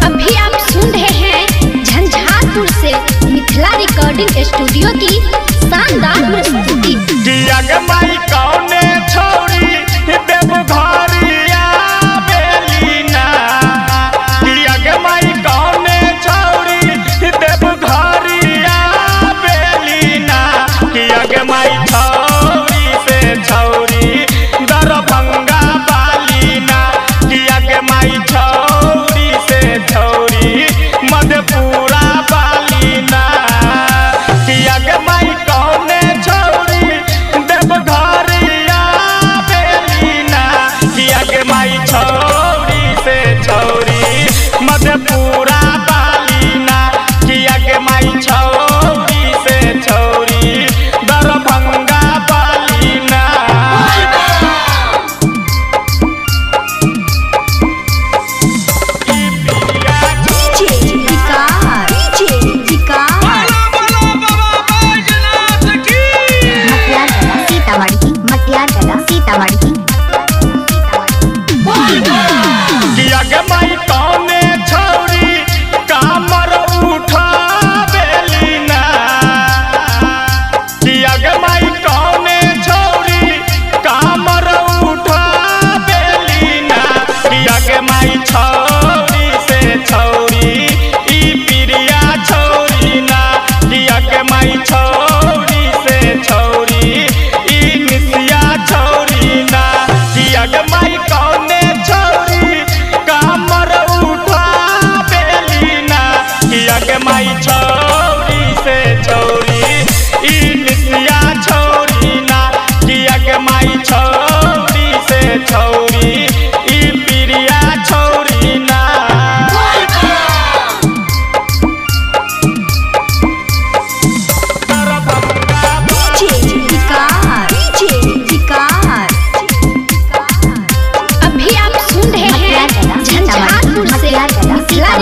अभी आप सुन रहे हैं झंझारपुर से मिथिला रिकॉर्डिंग स्टूडियो की शानदार प्रस्तुति।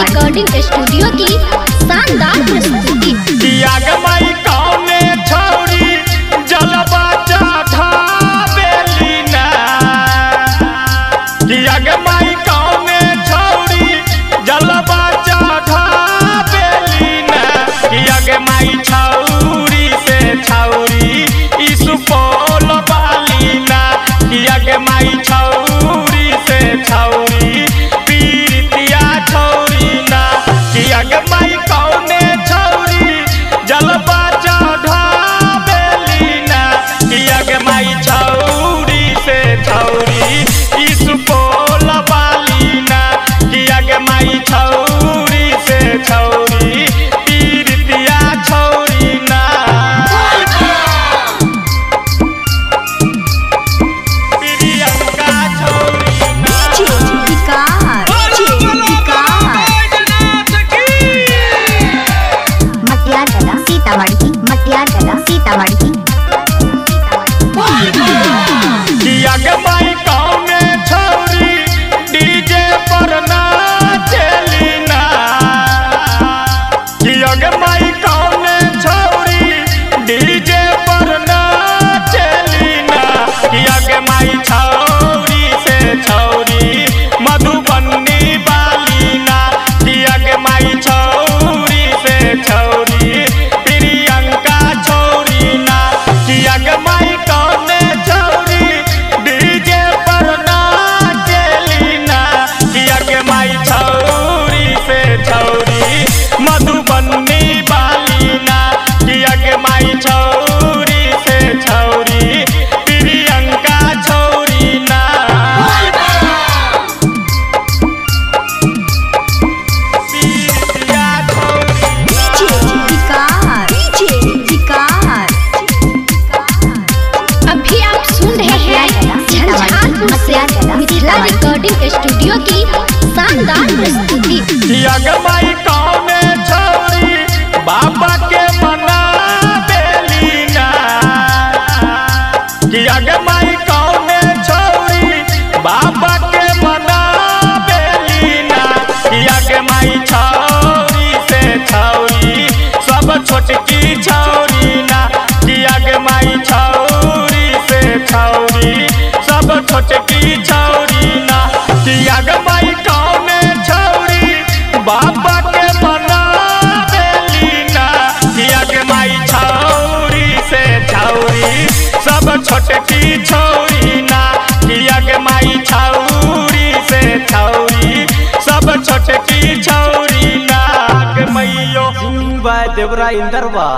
रिकॉर्डिंग स्टूडियो की शानदार प्रस्तुति। मिथिला रिकॉर्डिंग स्टूडियो की शानदार प्रस्तुति। बाबा के मना बेलीना माई कौने छोरी बाबा के मना बेलीना माई छोरी से छोरी सब छोटकी छौरी ना किया गे माई गाँव में छौरी बाबा के मना बेली ना किया गे माई छौरी से छौरी सब छोटकी छौरी ना किया गे माई छौरी से छौरी सब छोटकी छौरी ना के मैयो देवरा इंदरबा।